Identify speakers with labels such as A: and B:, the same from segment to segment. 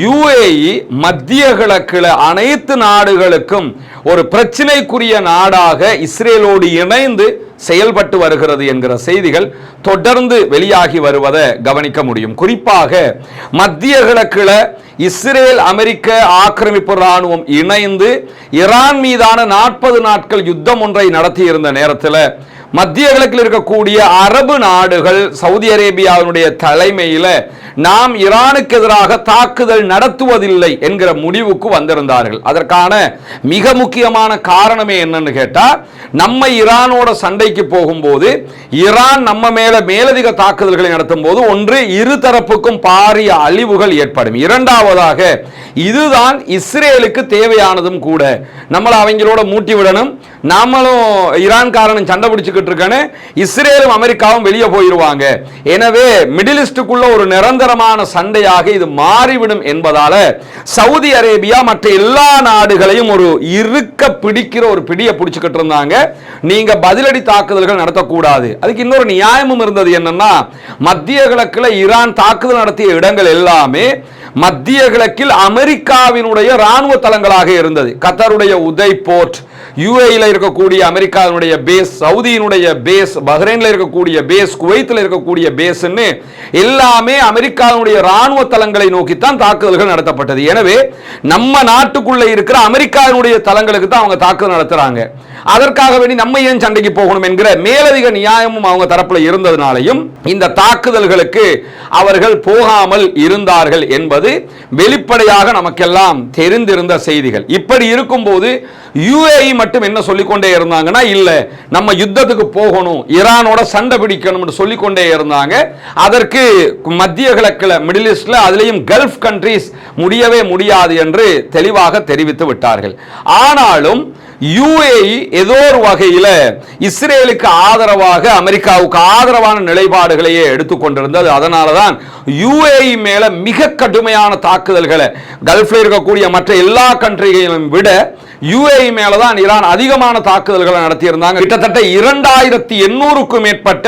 A: UAE மத்திய கிழக்கில் அனைத்து நாடுகளுக்கும் ஒரு பிரச்சனைக்குரிய நாடாக இஸ்ரேலோடு இணைந்து செயல்பட்டு வருகிறது என்கிற செய்திகள் தொடர்ந்து வெளியாகி வருவதை கவனிக்க முடியும். குறிப்பாக மத்திய கிழக்கில் இஸ்ரேல் அமெரிக்க ஆக்கிரமிப்பு ராணுவம் இணைந்து ஈரான் மீதான 40 நாட்கள் யுத்தம் ஒன்றை நடத்தி இருந்த நேரத்தில் மத்திய கிழக்கில் இருக்கக்கூடிய அரபு நாடுகள் சவுதி அரேபியாவினுடைய தலைமையில் நாம் ஈரானுக்கு எதிராக தாக்குதல் நடத்துவதில்லை என்கிற முடிவுக்கு வந்திருந்தார்கள். அதற்கான மிக முக்கியமான காரணமே என்னன்னு கேட்டா, நம்ம ஈரானோட சண்டைக்கு போகும்போது ஈரான் நம்ம மேல மேலதிக தாக்குதல்களை நடத்தும் போது ஒன்று இரு தரப்புக்கும் பாரிய அழிவுகள் ஏற்படும். இரண்டாவதாக இதுதான் இஸ்ரேலுக்கு தேவையானதும் கூட. நம்மள அவங்களோட மூட்டி விடணும், நாமளும் ஈரான் காரணம் சண்டை பிடிச்சுக்கிட்டு இருக்கேன்னு இஸ்ரேலும் அமெரிக்காவும் வெளியே போயிருவாங்க. எனவே மிடில் ஈஸ்டுக்குள்ள ஒரு நிரந்தரமான சண்டையாக இது மாறிவிடும் என்பதால சவுதி அரேபியா மற்ற எல்லா நாடுகளையும் ஒரு இருக்க பிடிக்கிற ஒரு பிடியை பிடிச்சுக்கிட்டு இருந்தாங்க. நீங்க பதிலடி தாக்குதல்கள் நடத்தக்கூடாது. அதுக்கு இன்னொரு நியாயமும் இருந்தது. என்னன்னா, மத்திய கிழக்கில் ஈரான் தாக்குதல் நடத்திய இடங்கள் எல்லாமே மத்திய கிழக்கில் அமெரிக்காவினுடைய ராணுவ தளங்களாக இருந்தது. கத்தாருடைய உதய் போர்ட், யுஏஇல இருக்கக்கூடிய அமெரிக்காவினுடைய பேஸ், சவுதியினுடைய பேஸ், பஹ்ரைன்ல இருக்கக்கூடிய பேஸ், குவைத்தில் இருக்கக்கூடிய பேஸ் எல்லாமே அமெரிக்காவினுடைய ராணுவ தளங்களை நோக்கித்தான் தாக்குதல்கள் நடத்தப்பட்டது. எனவே நம்ம நாட்டுக்குள்ள இருக்கிற அமெரிக்காவினுடைய தளங்களுக்கு தான் அவங்க தாக்குதல் நடத்துறாங்க. அதற்காக வேண்டி நம்ம ஏன் சண்டைக்கு போகணும் என்கிற மேலதிக நியாயமும் அவங்க தரப்புல இருந்ததுனாலையும் இந்த தாக்குதல்களுக்கு அவர்கள் போகாமல் இருந்தார்கள் என்பது வெளிப்படையாக நமக்கெல்லாம் தெரிந்திருந்த செய்திகள். இப்படி இருக்கும்போது யுஏஇ மட்டும் என்ன சொல்லிக்கொண்டே இருந்தாங்கன்னா, இல்ல நம்ம யுத்தத்துக்கு போகணும், ஈரானோட சண்டை பிடிக்கணும் சொல்லிக்கொண்டே இருந்தாங்க. அதற்கு மத்திய கிழக்கில் மிடில் ஈஸ்ட்ல அதிலேயும் கல்ஃப் கண்ட்ரீஸ் முடியவே முடியாது என்று தெளிவாக தெரிவித்து விட்டார்கள். ஆனாலும் யுஏஇ ஏதோ ஒரு வகையில் இஸ்ரேலுக்கு ஆதரவாக அமெரிக்காவுக்கு ஆதரவான நிலைப்பாடுகளையே எடுத்துக்கொண்டிருந்தது. அதனால தான் யுஏஇ மேல மிக கடுமையான தாக்குதல்களை கல்ஃப்ல இருக்கக்கூடிய மற்ற எல்லா கண்ட்ரிகளையும் விட யுஏஇ மேலதான் ஈரான் அதிகமான தாக்குதல்களை நடத்தியிருந்தாங்க. கிட்டத்தட்ட 2800க்கும் மேற்பட்ட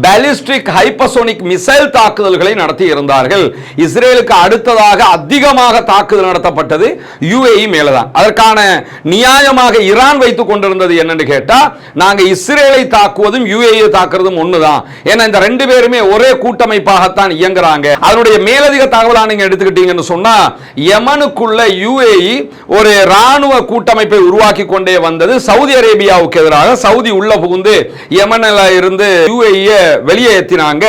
A: பாலிஸ்டிக் ஹைப்பர்சோனிக் மிசைல் தாக்குதல்களை நடத்தி இருந்தார்கள். இஸ்ரேலுக்கு அடுத்ததாக அதிகமாக தாக்குதல் நடத்தப்பட்டது யுஏஇ மேலதான். அதற்கான நியாயமாக ஈரான் வைத்துக் கொண்டிருந்தது என்னன்னு கேட்டா, நாங்க இஸ்ரேலை தாக்குவதும் யுஏஇ தாக்குறதும் ஒண்ணுதான். ஏன்னா இந்த ரெண்டு பேருமே ஒரே கூட்டமைப்பாகத்தான் இயங்குறாங்க. அதனுடைய மேலதிக தகவலா நீங்க எடுத்துக்கிட்டீங்கன்னு சொன்னா, யமனுக்குள்ள யுஏஇ ஒரு ராணுவ கூட்டமைப்பை உருவாக்கி கொண்டே வந்தது. சவுதி அரேபியாவுக்கு எதிராக சவுதி உள்ள புகுந்து யமன்ல இருந்து யுஏஇ வெளியேற்றினாங்க.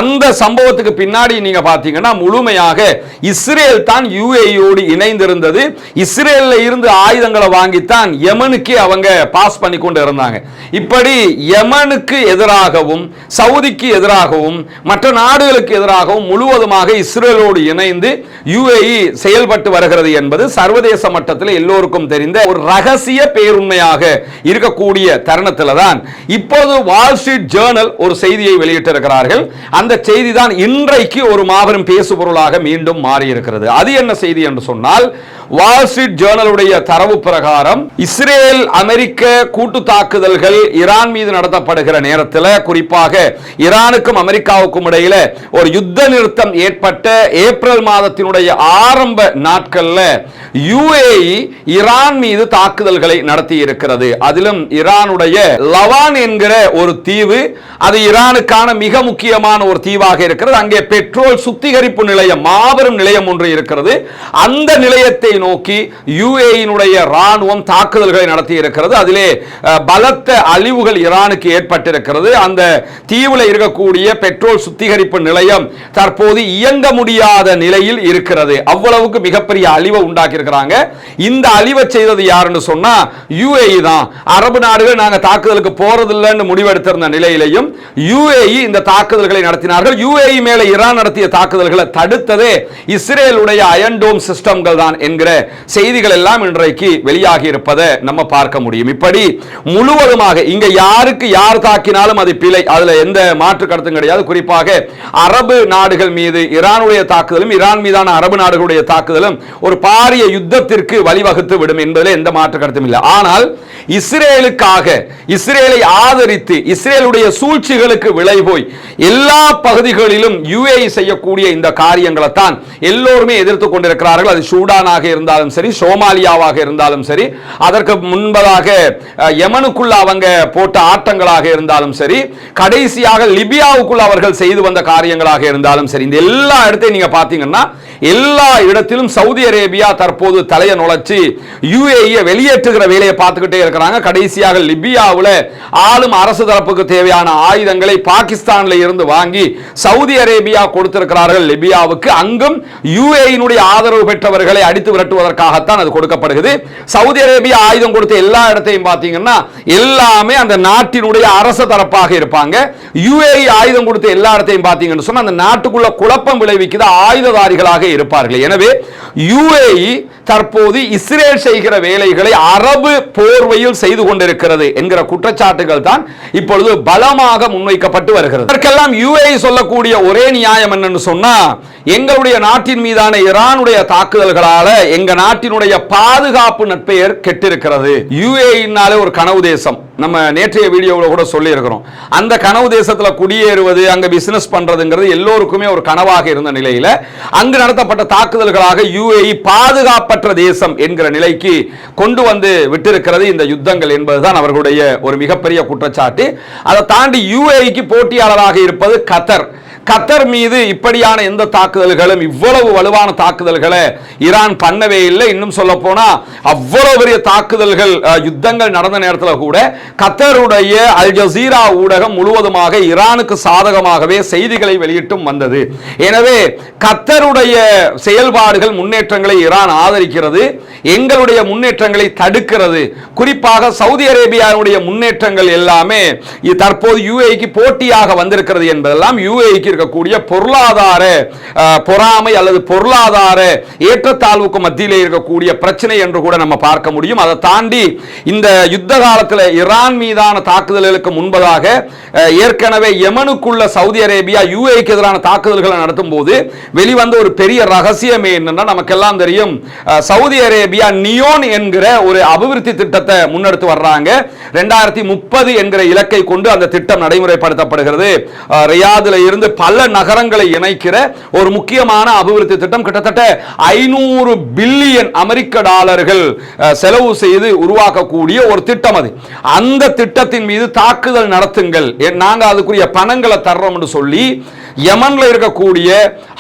A: அந்த சம்பவத்துக்கு பின்னாடி நீங்க பாத்தீங்கன்னா முழுமையாக இஸ்ரேல் தான் யுஏஇயோடு இணைந்திருந்தது. இஸ்ரேல்ல இருந்து ஆயுதங்களை வாங்கித்தான் யமனுக்கு அவங்க பாஸ் பண்ணி கொண்டு இருந்தாங்க. இப்படி யமனுக்கு எதிராகவும் சவுதிக்கு எதிராகவும் மற்ற நாடுகளுக்கு எதிராகவும் முழுவதுமாக இஸ்ரேலோடு இணைந்து யுஏஇ செயல்பட்டு வருகிறது என்பது சர்வதேச மட்டத்தில் எல்லோருக்கும் தெரிந்த ஒரு ரகசிய பேருண்மையாக இருக்கக்கூடிய தருணத்தில் தான் இப்போது வால் ஸ்ட்ரீட் ஜேர்னல் ஒரு செய்தியை வெளியிட்டிருக்கிறார்கள். அந்த செய்தி தான் இன்றைக்கு ஒரு மாபெரும் பேசுபொருளாக மீண்டும் மாறி இருக்கிறது. அது என்ன செய்தி என்று சொன்னால், வால் ஸ்ட்ரீட் ஜேர்னலுடைய தரவு பிரகாரம் இஸ்ரேல் அமெரிக்க கூட்டு தாக்குதல்கள் ஈரான் மீது நடத்தப்படுகிற நேரத்தில், குறிப்பாக ஈரானுக்கும் அமெரிக்காவுக்கும் இடையில ஒரு யுத்த நிறுத்தம் ஏற்பட்ட ஏப்ரல் மாதத்தினுடைய ஆரம்ப நாட்கள்ல யுஏஇ ஈரான் மீது தாக்குதல்களை நடத்தி இருக்கிறது. அதிலும் ஈரானுடைய லவான் என்கிற ஒரு தீவு, அது ஈரானுக்கான மிக முக்கியமான ஒரு தீவாக இருக்கிறது. அங்கே பெட்ரோல் சுத்திகரிப்பு நிலையம், மாபெரும் நிலையம் ஒன்று இருக்கிறது. அந்த நிலையத்தை நோக்கி யுஏஇனுடைய ராணுவம் தாக்குதல்களை நடத்தி இருக்கிறது. அதிலே பலத்த அழிவுகள் ஈரானுக்கு ஏற்பட்டிருக்கிறது. அந்த தீவில் இருக்கக்கூடிய பெட்ரோல் சுத்திகரிப்பு நிலையம் தற்போது இயங்க முடியாத நிலையில் இருக்கிறது. அவ்வளவுக்கு மிகப்பெரிய அழிவை உண்டாக்கி இருக்கிறாங்க. இந்த அழிவை செய்தது யாருன்னு சொன்னா யுஏஇ தான். அரபு நாடுகள் நாங்க தாக்குதலுக்கு போறதில்லைன்னு முடிவெடுத்திருந்த நிலையிலையும் யுஏஇ இந்த தாக்குதல்களை நடத்தினார்கள். யுஏஇ மேல ஈரான் நடத்திய தாக்குதல்களை தடுத்ததே இஸ்ரேலுடைய அயன் டோம் சிஸ்டம்கள் தான் என்கிற செய்திகள் எல்லாம் இன்றைக்கு வெளியாகி இருப்பதை நம்ம பார்க்க முடியும். இப்படி முழுவதுமாக இங்க யாருக்கு யார் தாக்கினாலும் அது பிழை, அதுல எந்த மாற்று கருத்தும் கிடையாது. குறிப்பாக அரபு நாடுகள் மீது ஈரானுடைய தாக்குதலும், ஈரான் மீதான அரபு நாடுகளுடைய தாக்குதலும் ஒரு பாரிய யுத்தத்திற்கு வழிவகுத்து விடும் என்பதில் எந்த மாற்று கருத்தும் இல்லை. ஆனால் இஸ்ரேலுக்காக, இஸ்ரேலை ஆதரித்து இஸ்ரேலுடைய சூழ்ச்சிகளுக்கு விளை போய் எல்லா பகுதிகளிலும் யுஏஇ செய்யக்கூடிய இந்த காரியங்களை தான் எல்லோருமே எதிர்த்து கொண்டிருக்கிறார்கள். அது சூடானாக இருந்தாலும் சரி, சோமாலியாவாக இருந்தாலும் சரி, அதற்கு முன்பதாக யமனுக்குள்ள அவங்க போட்ட ஆட்டங்களாக இருந்தாலும் சரி, கடைசியாக லிபியாவுக்குள்ள அவர்கள் செய்து வந்த காரியங்களாக இருந்தாலும் சரி, இந்த எல்லா இடத்தையும் நீங்க பாத்தீங்கன்னா எல்லா இடத்திலும் சவுதி அரேபியா தற்போது தலையை நுழைச்சு யுஏஇ வெளியேற்றுகிற வேலையை பார்த்துக்கிட்டே இருக்கிறாங்க. கடைசியாக லிபியாவில் ஆளும் அரசு தரப்புக்கு தேவையான ஆயுதங்களை பாகிஸ்தானில் இருந்து வாங்கி சவுதி அரேபியா கொடுத்திருக்கிறார்கள் லிபியாவுக்கு. அங்கும் யுஏஇனுடைய ஆதரவு பெற்றவர்களை அடித்து விரட்டுவதற்காகத்தான் அது கொடுக்கப்படுகிறது. சவுதி அரேபியா ஆயுதம் கொடுத்த எல்லா இடத்தையும் பார்த்தீங்கன்னா எல்லாமே அந்த நாட்டினுடைய அரசு தரப்பாக இருப்பாங்க. யுஏஇ ஆயுதம் கொடுத்த எல்லா இடத்தையும் பார்த்தீங்கன்னு சொன்னா அந்த நாட்டுக்குள்ள குழப்பம் விளைவிக்கிற ஆயுததாரிகளாக இருப்பார்கள். எனவே யுஏஇ தற்போது இஸ்ரேல் செய்கிற வேலைகளை அரபு போர்வையில் செய்து கொண்டிருக்கிறது என்கிற குற்றச்சாட்டுகள் தான் இப்பொழுது பலமாக முன்வைக்கப்பட்டு வருகிறது. இதற்கெல்லாம் யுஏஇ சொல்லக்கூடிய ஒரே நியாயம் என்னன்னு சொன்னா, எங்களுடைய நாட்டின் மீதான ஈரானுடைய தாக்குதல்களால எங்க நாட்டினுடைய பாதுகாப்பு நற்பெயர் கெட்டிருக்கிறது. யுஏஇனாலே ஒரு கனவு தேசம், நம்ம நேற்றைய வீடியோவில் கூட சொல்லி இருக்கிறோம். அந்த கனவு தேசத்துல குடியேறுவது, அங்க பிசினஸ் பண்றதுங்கிறது எல்லோருக்குமே ஒரு கனவாக இருந்த நிலையில அங்கு நடத்தப்பட்ட தாக்குதல்களாக யுஏஇ பாதுகாப்பற்ற தேசம் என்கிற நிலைக்கு கொண்டு வந்து விட்டிருக்கிறது இந்த யுத்தங்கள் என்பதுதான் அவர்களுடைய ஒரு மிகப்பெரிய குற்றச்சாட்டு. அதை தாண்டி யுஏஇக்கு போட்டியாளராக இருப்பது கத்தர். கத்தர் மீது இப்படியான எந்த தாக்குதல்களும், இவ்வளவு வலுவான தாக்குதல்களை ஈரான் பண்ணவே இல்லை. இன்னும் சொல்ல போனா அவ்வளவு பெரிய தாக்குதல்கள் யுத்தங்கள் நடந்த நேரத்தில் கூட கத்தருடைய அல் ஜசீரா ஊடகம் முழுவதுமாக ஈரானுக்கு சாதகமாகவே செய்திகளை வெளியிட்டும் வந்தது. எனவே கத்தருடைய செயல்பாடுகள், முன்னேற்றங்களை ஈரான் ஆதரிக்கிறது, எங்களுடைய முன்னேற்றங்களை தடுக்கிறது. குறிப்பாக சவுதி அரேபியாவுடைய முன்னேற்றங்கள் எல்லாமே தற்போது யுஏஇக்கு போட்டியாக வந்திருக்கிறது என்பதெல்லாம் யுஏஇக்கு இருக்கக்கூடிய பொருளாதார பொறாமை அல்லது பொருளாதார ஏற்றத்தாழ்வுக்கு மத்தியிலே இருக்கக்கூடிய பிரச்சனை என்று கூட நம்ம பார்க்க முடியும். அதை தாண்டி இந்த யுத்த காலத்தில் ஈரான் மீதான தாக்குதல்களுக்கு முன்பதாக ஏற்கனவே யமனுக்குள்ள சவுதி அரேபியா யுஏஇக்கு எதிரான தாக்குதல்களை நடத்தும் போது வெளிவந்த ஒரு பெரிய ரகசியம் என்னன்னா, நமக்கெல்லாம் தெரியும், சவுதி அரேபியா நியோன் என்கிற ஒரு அபிவிருத்தி திட்டத்தை முன்னெடுத்து வர்றாங்க. 2030 என்கிற இலக்கை கொண்டு அந்த திட்டம் நடைமுறைப்படுத்தப்படுகிறது. ரியாதில் இருந்து பல நகரங்களை இணைக்கிற ஒரு முக்கியமான அபிவிருத்தி திட்டம். கிட்டத்தட்ட 500 பில்லியன் அமெரிக்க டாலர்கள் செலவு செய்து உருவாக்கக்கூடிய ஒரு திட்டம் அது. அந்த திட்டத்தின் மீது தாக்குதல் நடத்துங்கள், நாங்க அதுக்குரிய பணங்களை தர்றோம் என்று சொல்லி யமன்ல இருக்கக்கூடிய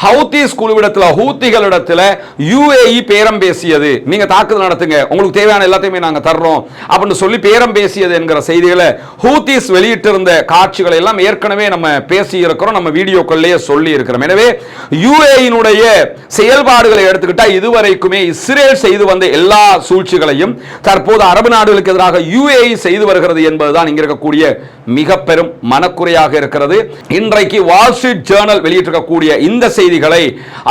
A: ஹவுதீஸ் குழுவிடத்தில், ஹூத்திகளிடத்தில் யுஏஇ பேரம் பேசியது. நீங்க தாக்குதல் நடத்துங்க, உங்களுக்கு தேவையான எல்லாத்தையுமே நாங்க தர்றோம் அப்படின்னு சொல்லி பேரம் பேசியது என்கிற செய்திகளை ஹூதீஸ் வெளியிட்டிருந்த காட்சிகளை எல்லாம் ஏற்கனவே நம்ம பேசி இருக்கிறோம், நம்ம வீடியோக்களிலேயே சொல்லி இருக்கிறோம். எனவே யுஏஇனுடைய செயல்பாடுகளை எடுத்துக்கிட்டா இதுவரைக்குமே இஸ்ரேல் செய்து வந்த எல்லா சூழ்ச்சிகளையும் தற்போது அரபு நாடுகளுக்கு எதிராக யுஏஇ செய்து வருகிறது என்பதுதான் இங்க இருக்கக்கூடிய மிக பெரும் மனக்குறையாக இருக்கிறது. இன்றைக்கு வால் ஸ்ட்ரீட் ஜேர்னல் வெளியிட்டிருக்கக்கூடிய இந்த செய்திகளை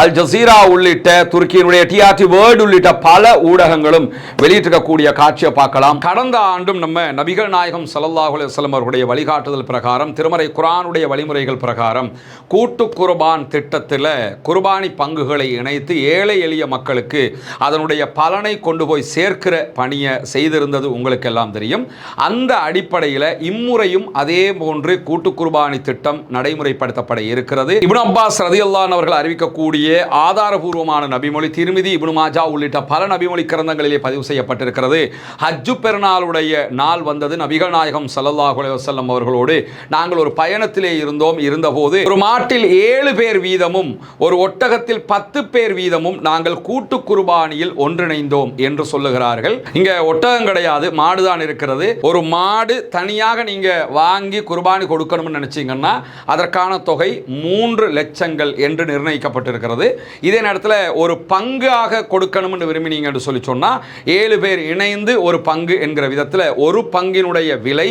A: அல் ஜசீரா உள்ளிட்ட துருக்கியினுடைய டிஆர்டி வேர்ல்ட் உள்ளிட்ட பல ஊடகங்களும் வெளியிட்டிருக்கக்கூடிய காட்சியை பார்க்கலாம். கடந்த ஆண்டும் நம்ம நபிகள் நாயகம் ஸல்லல்லாஹு அலைஹி வஸல்லம் அவர்களுடைய வழிகாட்டுதல் பிரகாரம், திருமறை குர்ஆனுடைய வழிமுறைகள் பிரகாரம் கூட்டு குர்பான் திட்டத்தில் குர்பானி பங்குகளை இணைத்து ஏழை எளிய மக்களுக்கு அதனுடைய பலனை கொண்டு போய் சேர்க்கிற பணியை செய்திருந்தது உங்களுக்கு எல்லாம் தெரியும். அந்த அடிப்படையில் இம்முறையும் அதே போன்று கூட்டு குர்பானி திட்டம் நடைமுறைப்படுத்தப்பட இருக்கிறது. இப்னு அப்பாஸ் ரலியல்லாஹு அன்ஹு அவர்கள் அறிவிக்கக்கூடிய ஆதாரபூர்வமான நபிமொழி திர்மிதி, இப்னு மாஜா உள்ளிட்ட பல நபிமொழி கிரந்தங்களிலே பதிவு செய்யப்பட்டிருக்கிறது. ஹஜ்ஜு பெருநாளுடைய நாள் வந்தது. நபிகள் நாயகம் ஸல்லல்லாஹு அலைஹி வஸல்லம் அவர்களோடு நாங்கள் ஒரு பயணத்திலே இருந்தபோது ஒரு மாட்டில் 7 பேர் வீதமும் ஒரு ஒட்டகத்தில் 10 பேர் வீதமும் நாங்கள் கூட்டு குர்பானியில் ஒன்றிணைந்தோம் என்று சொல்லுகிறார்கள். இங்க ஒட்டகம் கிடையாது, மாடுதான் இருக்கிறது. ஒரு மாடு தனியாக நீங்க வாங்கி குர்பானி கொடுக்கணும்னு நினைச்சீங்கன்னா அதற்கான தொகை 3 லட்சங்கள் என்று நிர்ணயிக்கப்பட்டிருக்கிறது. இதே நேரத்தில் ஒரு பங்காக கொடுக்கணும்னு விரும்பினீங்க என்று சொல்லி சொன்னால் 7 பேர் இணைந்து ஒரு பங்கு என்கிற விதத்தில் ஒரு பங்கினுடைய விலை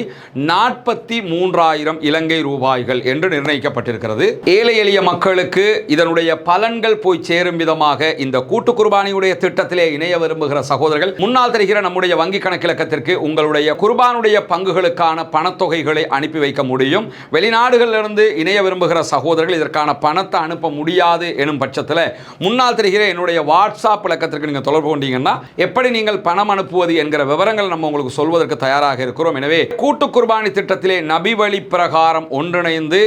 A: 43,000 இலங்கை ரூபாய்கள் என்று நிர்ணயிக்கப்பட்டிருக்கிறது. ஏழை எளிய மக்களுக்கு இதனுடைய பலன்கள் போய் சேரும் விதமாக இந்த கூட்டு குர்பானியுடைய திட்டத்திலே இணைய விரும்புகிற சகோதரர்கள் முன்னால் தெரிகிற நம்முடைய வங்கி கணக்கிலக்கத்திற்கு உங்களுடைய குர்பானுடைய பங்குகளுக்கான பணத்தொகைகளை அனுப்பி வைக்க முடியும். வெளிநாடுகளிலிருந்து இணைய விரும்புகிற சகோதரர்கள் இதற்கான பணத்தை அனுப்ப முடியாது எனும் பட்சத்தில் முன்னால் தெரிகிற என்னுடைய வாட்ஸ்அப் இலக்கத்திற்கு நீங்கள் தொடர்பு கொண்டீங்கன்னா எப்படி நீங்கள் பணம் அனுப்புவது என்கிற விவரங்கள் நம்ம உங்களுக்கு சொல்வதற்கு தயாராக இருக்கிறோம். எனவே கூட்டு குர்பானி திட்டத்திலே நபி வழி பிரகாரம் ஒன்றிணைந்து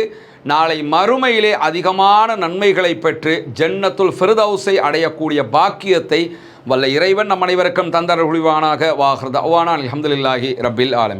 A: நாளை மறுமையிலே அதிகமான நன்மைகளை பெற்று ஜன்னத்துல் ஃபிர்தௌஸை அடையக்கூடிய பாக்கியத்தை வல்ல இறைவன் நம் அனைவருக்கும் தந்தருள்வானாக. வாஹிர் தஅவானா அல்ஹம்துலில்லாஹி ரப்பில் ஆலமீன்.